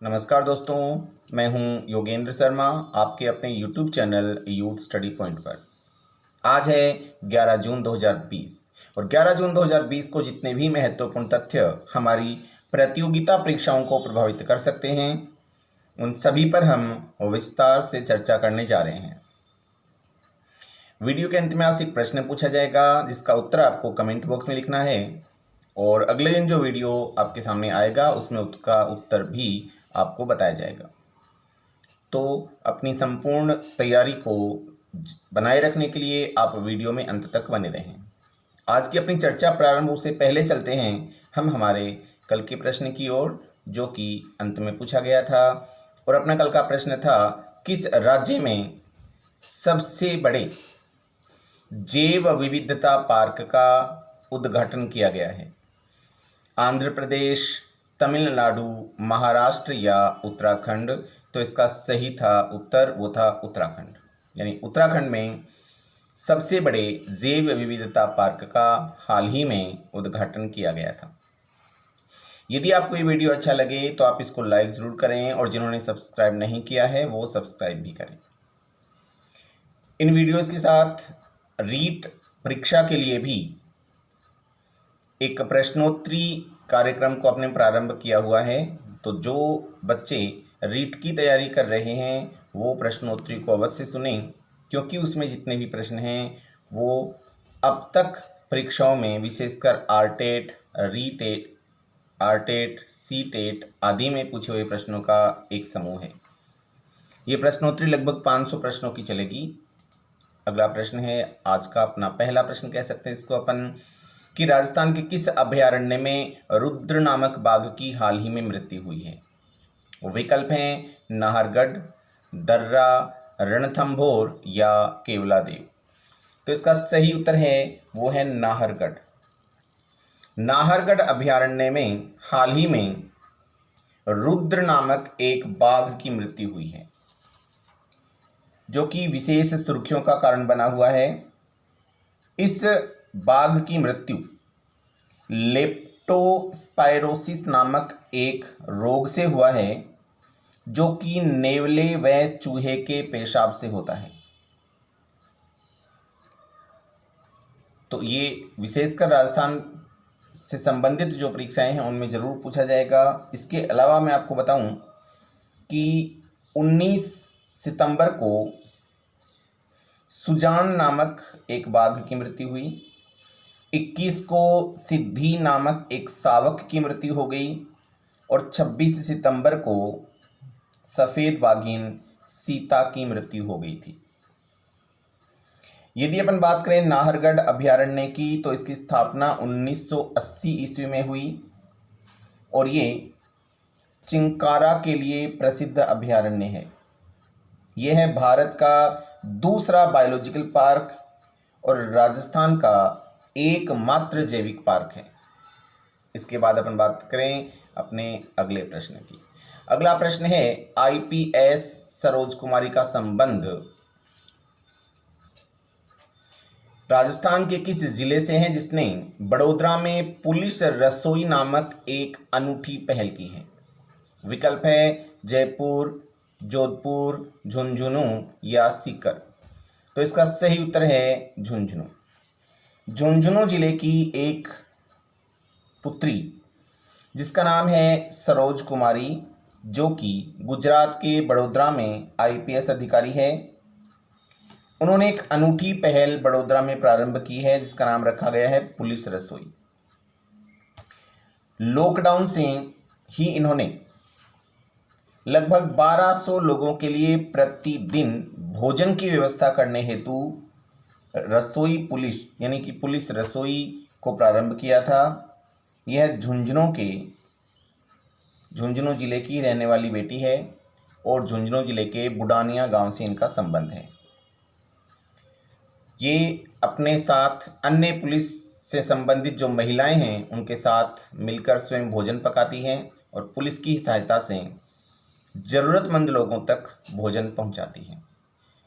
नमस्कार दोस्तों, मैं हूं योगेंद्र शर्मा आपके अपने YouTube channel youth study point पर। आज है 11 जून 2020 और 11 जून 2020 को जितने भी महत्वपूर्ण तथ्य हमारी प्रतियोगिता परीक्षाओं को प्रभावित कर सकते हैं उन सभी पर हम विस्तार से चर्चा करने जा रहे हैं। वीडियो के अंत में आपसे एक प्रश्न पूछा जाएगा जिसका उत्तर आपको कमेंट बॉक्स में लिखना है और अगले दिन जो वीडियो आपके सामने आएगा उसमें उसका उत्तर भी आपको बताया जाएगा। तो अपनी संपूर्ण तैयारी को बनाए रखने के लिए आप वीडियो में अंत तक बने रहें। आज की अपनी चर्चा प्रारंभ से पहले चलते हैं हम हमारे कल के प्रश्न की ओर, जो कि अंत में पूछा गया था। और अपना कल का प्रश्न था, किस राज्य में सबसे बड़े जैव विविधता पार्क का उद्घाटन किया गया है? आंध्र प्रदेश, तमिलनाडु, महाराष्ट्र या उत्तराखंड? तो इसका सही था उत्तर, वो था उत्तराखंड। यानी उत्तराखंड में सबसे बड़े जैव विविधता पार्क का हाल ही में उद्घाटन किया गया था। यदि आपको ये वीडियो अच्छा लगे तो आप इसको लाइक ज़रूर करें और जिन्होंने सब्सक्राइब नहीं किया है वो सब्सक्राइब भी करें। इन वीडियोज़ के साथ रीट परीक्षा के लिए भी एक प्रश्नोत्तरी कार्यक्रम को अपने प्रारंभ किया हुआ है। तो जो बच्चे रीट की तैयारी कर रहे हैं वो प्रश्नोत्तरी को अवश्य सुनें, क्योंकि उसमें जितने भी प्रश्न हैं वो अब तक परीक्षाओं में विशेषकर आरटेट, रीटेट, आरटेट, सीटेट आदि में पूछे हुए प्रश्नों का एक समूह है। ये प्रश्नोत्तरी लगभग 500 प्रश्नों की चलेगी। अगला प्रश्न है आज का अपना पहला प्रश्न कह सकते हैं इसको अपन, कि राजस्थान के किस अभयारण्य में रुद्र नामक बाघ की हाल ही में मृत्यु हुई है? विकल्प हैं नाहरगढ़, दर्रा, रणथंभौर या केवलादेव। तो इसका सही उत्तर है वो है नाहरगढ़। नाहरगढ़ अभयारण्य में हाल ही में रुद्र नामक एक बाघ की मृत्यु हुई है, जो कि विशेष सुर्खियों का कारण बना हुआ है। इस बाघ की मृत्यु लेप्टोस्पायरोसिस नामक एक रोग से हुआ है, जो कि नेवले व चूहे के पेशाब से होता है। तो ये विशेषकर राजस्थान से संबंधित जो परीक्षाएं हैं उनमें जरूर पूछा जाएगा। इसके अलावा मैं आपको बताऊं कि 19 सितंबर को सुजान नामक एक बाघ की मृत्यु हुई। 21 को सिद्धि नामक एक शावक की मृत्यु हो गई और 26 सितंबर को सफ़ेद बाघिन सीता की मृत्यु हो गई थी। यदि अपन बात करें नाहरगढ़ अभयारण्य की, तो इसकी स्थापना 1980 ईस्वी में हुई और ये चिंकारा के लिए प्रसिद्ध अभयारण्य है। यह है भारत का दूसरा बायोलॉजिकल पार्क और राजस्थान का एकमात्र जैविक पार्क है। इसके बाद अपन बात करें अपने अगले प्रश्न की। अगला प्रश्न है, आईपीएस सरोज कुमारी का संबंध राजस्थान के किस जिले से है जिसने बड़ोदरा में पुलिस रसोई नामक एक अनूठी पहल की है? विकल्प है जयपुर, जोधपुर, झुंझुनू या सीकर। तो इसका सही उत्तर है झुंझुनू। झुंझुनू जिले की एक पुत्री जिसका नाम है सरोज कुमारी, जो कि गुजरात के बड़ोदरा में आईपीएस अधिकारी है, उन्होंने एक अनूठी पहल बड़ोदरा में प्रारंभ की है जिसका नाम रखा गया है पुलिस रसोई। लॉकडाउन से ही इन्होंने लगभग 1200 लोगों के लिए प्रतिदिन भोजन की व्यवस्था करने हेतु रसोई पुलिस यानी कि पुलिस रसोई को प्रारंभ किया था। यह झुंझुनू जिले की रहने वाली बेटी है और झुंझुनू जिले के बुडानिया गांव से इनका संबंध है। ये अपने साथ अन्य पुलिस से संबंधित जो महिलाएं हैं उनके साथ मिलकर स्वयं भोजन पकाती हैं और पुलिस की सहायता से ज़रूरतमंद लोगों तक भोजन पहुंचाती हैं।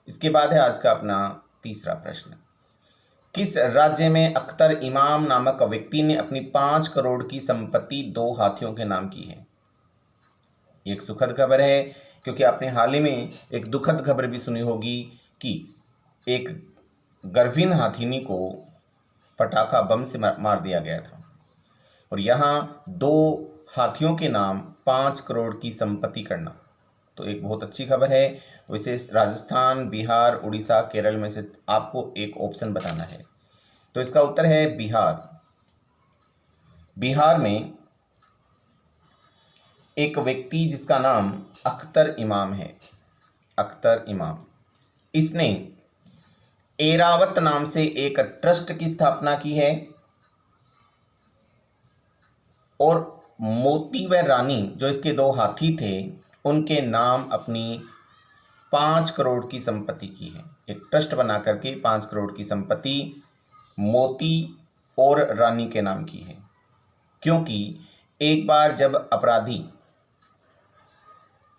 इसके बाद है आज का अपना तीसरा प्रश्न, किस राज्य में अख्तर इमाम नामक व्यक्ति ने अपनी 5 करोड़ की संपत्ति 2 हाथियों के नाम की है? ये एक सुखद खबर है, क्योंकि आपने हाल ही में एक दुखद खबर भी सुनी होगी कि एक गर्भिन हाथीनी को पटाखा बम से मार दिया गया था। और यहाँ 2 हाथियों के नाम 5 करोड़ की संपत्ति करना, तो एक बहुत अच्छी खबर है। वैसे राजस्थान, बिहार, उड़ीसा, केरल में से आपको एक ऑप्शन बताना है, तो इसका उत्तर है बिहार। बिहार में एक व्यक्ति जिसका नाम अख्तर इमाम है, अख्तर इमाम, इसने एरावत नाम से एक ट्रस्ट की स्थापना की है और मोती व रानी जो इसके 2 हाथी थे उनके नाम अपनी 5 करोड़ की संपत्ति की है। एक ट्रस्ट बना करके 5 करोड़ की संपत्ति मोती और रानी के नाम की है, क्योंकि एक बार जब अपराधी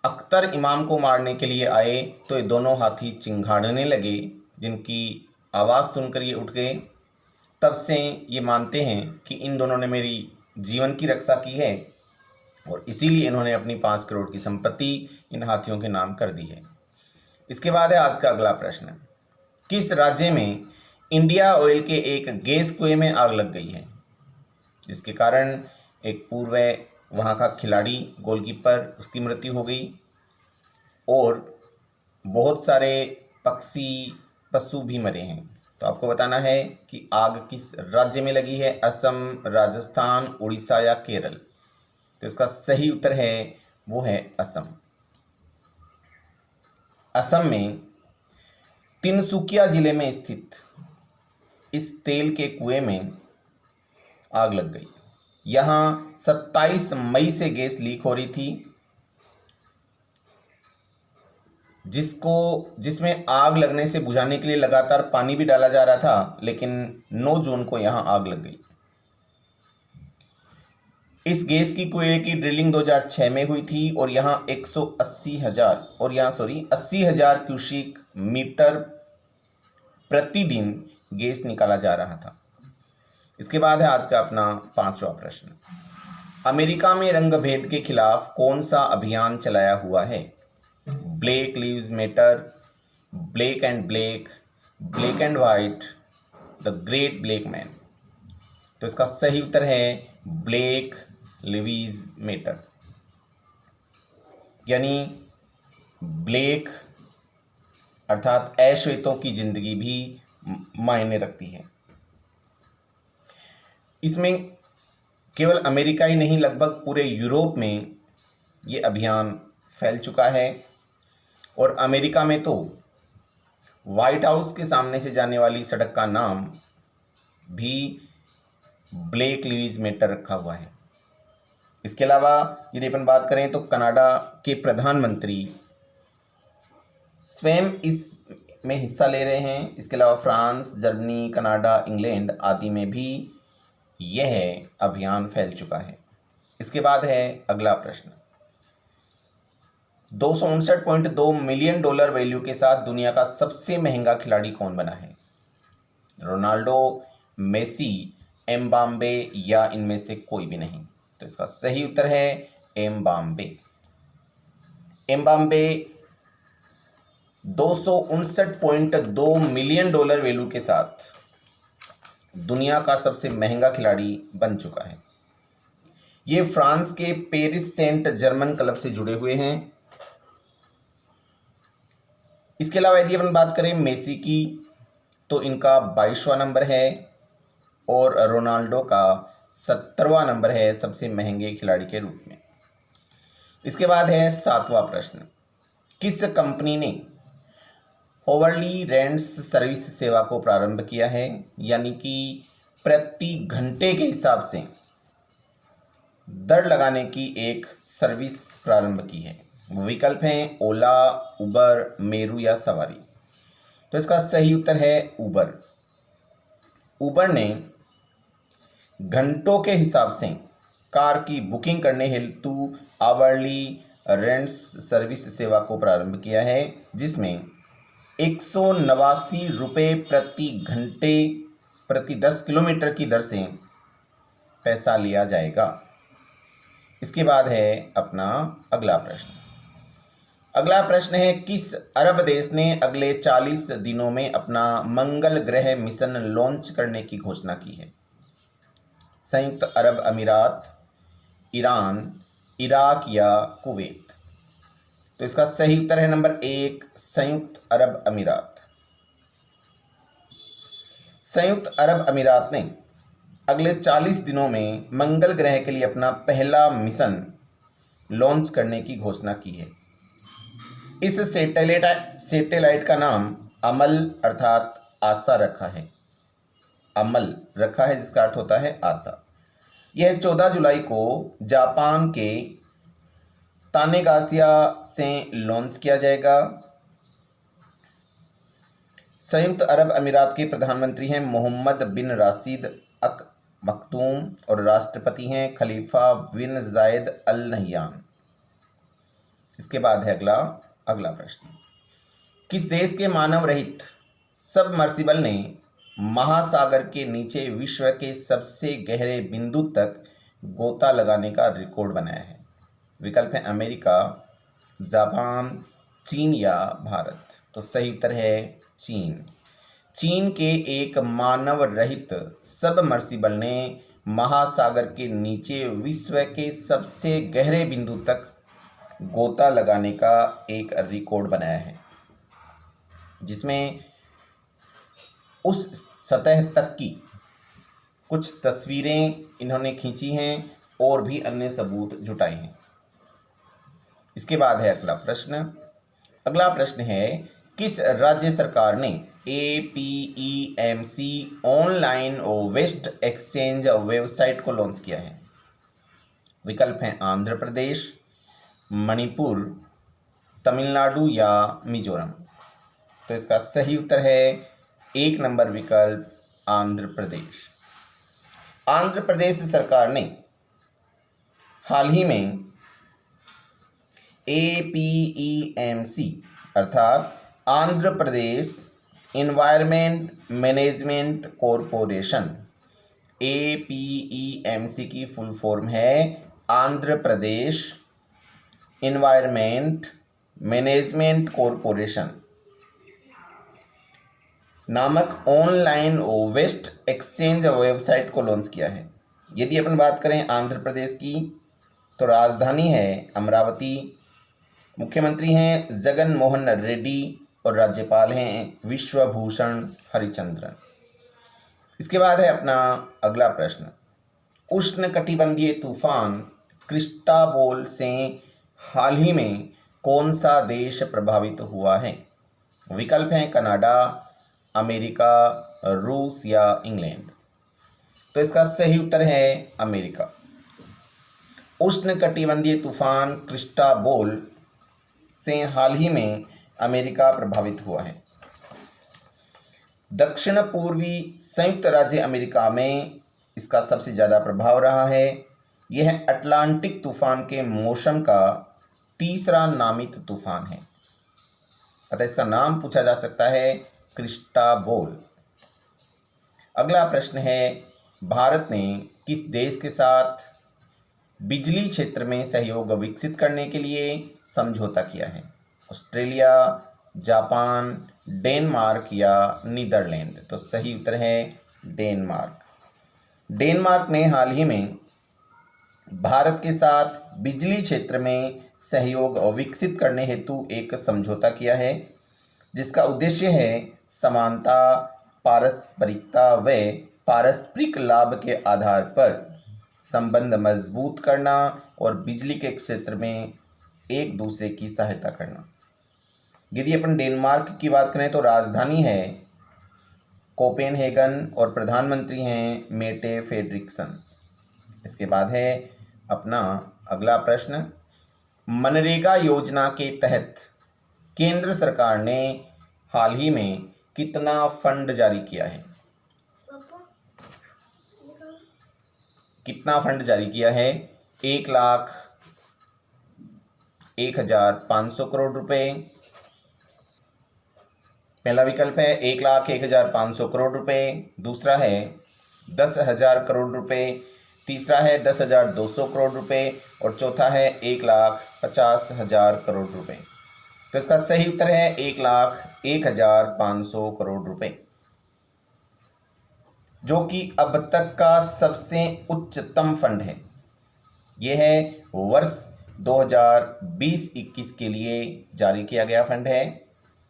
अख्तर इमाम को मारने के लिए आए तो ये दोनों हाथी चिंघाड़ने लगे, जिनकी आवाज़ सुनकर ये उठ गए। तब से ये मानते हैं कि इन दोनों ने मेरी जीवन की रक्षा की है और इसीलिए इन्होंने अपनी 5 करोड़ की संपत्ति इन हाथियों के नाम कर दी है। इसके बाद है आज का अगला प्रश्न। किस राज्य में इंडिया ऑयल के एक गैस कुएं में आग लग गई है, जिसके कारण एक पूर्व वहाँ का खिलाड़ी, गोलकीपर, उसकी मृत्यु हो गई और बहुत सारे पक्षी, पशु भी मरे हैं। तो आपको बताना है कि आग किस राज्य में लगी है, असम, राजस्थान, उड़ीसा या केरल। तो इसका सही उत्तर है वो है असम। असम में तिनसुकिया जिले में स्थित इस तेल के कुएं में आग लग गई। यहाँ 27 मई से गैस लीक हो रही थी, जिसमें आग लगने से बुझाने के लिए लगातार पानी भी डाला जा रहा था, लेकिन 9 जून को यहाँ आग लग गई। इस गैस की कुएं की ड्रिलिंग 2006 में हुई थी और यहाँ 80,000 क्यूसिक मीटर प्रतिदिन गैस निकाला जा रहा था। इसके बाद है आज का अपना 5वां प्रश्न। अमेरिका में रंग भेद के खिलाफ कौन सा अभियान चलाया हुआ है? Black lives matter, black and black, black and white, the great black man. तो इसका सही उत्तर है ब्लैक लिव्स मैटर, यानी ब्लैक अर्थात अश्वेतों की जिंदगी भी मायने रखती है। इसमें केवल अमेरिका ही नहीं, लगभग पूरे यूरोप में ये अभियान फैल चुका है और अमेरिका में तो व्हाइट हाउस के सामने से जाने वाली सड़क का नाम भी ब्लैक लिव्स मैटर रखा हुआ है। इसके अलावा यदि अपन बात करें तो कनाडा के प्रधानमंत्री स्वयं इस में हिस्सा ले रहे हैं। इसके अलावा फ्रांस, जर्मनी, कनाडा, इंग्लैंड आदि में भी यह अभियान फैल चुका है। इसके बाद है अगला प्रश्न। $259.2 मिलियन वैल्यू के साथ दुनिया का सबसे महंगा खिलाड़ी कौन बना है? रोनाल्डो, मेसी, एम्बाप्पे या इनमें से कोई भी नहीं। तो इसका सही उत्तर है एम्बाप्पे। एम्बाप्पे $259.2 मिलियन वैल्यू के साथ दुनिया का सबसे महंगा खिलाड़ी बन चुका है। ये फ्रांस के पेरिस सेंट जर्मन क्लब से जुड़े हुए हैं। इसके अलावा यदि अपन बात करें मेसी की, तो इनका 22वां नंबर है और रोनाल्डो का 70वां नंबर है सबसे महंगे खिलाड़ी के रूप में। इसके बाद है 7वां प्रश्न। किस कंपनी ने ओवरली रेंट्स सर्विस सेवा को प्रारंभ किया है, यानी कि प्रति घंटे के हिसाब से दर लगाने की एक सर्विस प्रारंभ की है? वो विकल्प हैं ओला, उबर, मेरू या सवारी। तो इसका सही उत्तर है उबर। उबर ने घंटों के हिसाब से कार की बुकिंग करने हेतु आवरली रेंट्स सर्विस सेवा को प्रारंभ किया है, जिसमें 189 रुपये प्रति घंटे प्रति 10 किलोमीटर की दर से पैसा लिया जाएगा। इसके बाद है अपना अगला प्रश्न। अगला प्रश्न है, किस अरब देश ने अगले 40 दिनों में अपना मंगल ग्रह मिशन लॉन्च करने की घोषणा की है? संयुक्त अरब अमीरात, ईरान, इराक या कुवैत? तो इसका सही उत्तर है नंबर 1, संयुक्त अरब अमीरात। संयुक्त अरब अमीरात ने अगले 40 दिनों में मंगल ग्रह के लिए अपना पहला मिशन लॉन्च करने की घोषणा की है। इस सैटेलाइट का नाम अमल अर्थात आशा रखा है। अमल रखा है जिसका अर्थ होता है आशा। यह 14 जुलाई को जापान के तानेगासिया से लॉन्च किया जाएगा। संयुक्त अरब अमीरात के प्रधानमंत्री हैं मोहम्मद बिन राशिद अल मखदूम और राष्ट्रपति हैं खलीफा बिन जायद अल नहयान। इसके बाद है अगला प्रश्न। किस देश के मानव रहित सबमर्सिबल ने महासागर के नीचे विश्व के सबसे गहरे बिंदु तक गोता लगाने का रिकॉर्ड बनाया है? विकल्प है अमेरिका, जापान, चीन या भारत। तो सही उत्तर है चीन। चीन के एक मानव रहित सबमर्सिबल ने महासागर के नीचे विश्व के सबसे गहरे बिंदु तक गोता लगाने का एक रिकॉर्ड बनाया है, जिसमें उस सतह तक की कुछ तस्वीरें इन्होंने खींची हैं और भी अन्य सबूत जुटाए हैं। इसके बाद है अगला प्रश्न। अगला प्रश्न है, किस राज्य सरकार ने APEMC online waste exchange website को लॉन्च किया है? विकल्प हैं आंध्र प्रदेश, मणिपुर, तमिलनाडु या मिजोरम। तो इसका सही उत्तर है 1 नंबर विकल्प आंध्र प्रदेश। आंध्र प्रदेश सरकार ने हाल ही में APEMC अर्थात Andhra Pradesh environment management corporation, APEMC की फुल फॉर्म है Andhra Pradesh environment management corporation नामक ऑनलाइन वेस्ट एक्सचेंज वेबसाइट को लॉन्च किया है। यदि अपन बात करें आंध्र प्रदेश की, तो राजधानी है अमरावती, मुख्यमंत्री हैं जगन मोहन रेड्डी और राज्यपाल हैं विश्वभूषण हरिचंद्रन। इसके बाद है अपना अगला प्रश्न। उष्णकटिबंधीय तूफान क्रिस्टाबोल से हाल ही में कौन सा देश प्रभावित हुआ है? विकल्प हैं कनाडा, अमेरिका, रूस या इंग्लैंड। तो इसका सही उत्तर है अमेरिका। उष्णकटिबंधीय तूफान क्रिस्टाबोल से हाल ही में अमेरिका प्रभावित हुआ है। दक्षिण पूर्वी संयुक्त राज्य अमेरिका में इसका सबसे ज़्यादा प्रभाव रहा है। यह अटलांटिक तूफान के मौसम का तीसरा नामित तूफान है, अतः इसका नाम पूछा जा सकता है क्रिस्टाबोल। अगला प्रश्न है, भारत ने किस देश के साथ बिजली क्षेत्र में सहयोग विकसित करने के लिए समझौता किया है? ऑस्ट्रेलिया, जापान, डेनमार्क या नीदरलैंड। तो सही उत्तर है डेनमार्क। डेनमार्क ने हाल ही में भारत के साथ बिजली क्षेत्र में सहयोग विकसित करने हेतु एक समझौता किया है, जिसका उद्देश्य है समानता, पारस्परिकता व पारस्परिक लाभ के आधार पर संबंध मजबूत करना और बिजली के क्षेत्र में एक दूसरे की सहायता करना। यदि अपन डेनमार्क की बात करें तो राजधानी है कोपेनहेगन और प्रधानमंत्री हैं मेटे फ्रेडरिक्सन। इसके बाद है अपना अगला प्रश्न। मनरेगा योजना के तहत केंद्र सरकार ने हाल ही में कितना फंड जारी किया है? कितना फंड जारी किया है? 1,01,500 करोड़ रुपए। पहला विकल्प है 1,01,500 करोड़ रुपए, दूसरा है 10,000 करोड़ रुपए, तीसरा है 10,200 करोड़ रुपए और चौथा है 1,50,000 करोड़ रुपए। तो इसका सही उत्तर है 1,01,500 करोड़ रुपए, जो कि अब तक का सबसे उच्चतम फंड है। यह है वर्ष 2020-21 के लिए जारी किया गया फंड है।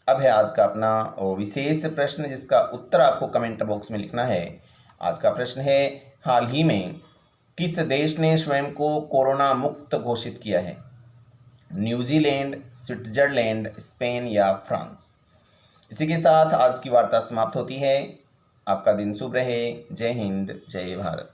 अब है आज का अपना विशेष प्रश्न, जिसका उत्तर आपको कमेंट बॉक्स में लिखना है। आज का प्रश्न है, हाल ही में किस देश ने स्वयं को कोरोना मुक्त घोषित किया है? न्यूजीलैंड, स्विट्जरलैंड, स्पेन या फ्रांस? इसी के साथ आज की वार्ता समाप्त होती है। आपका दिन शुभ रहे। जय हिंद, जय भारत।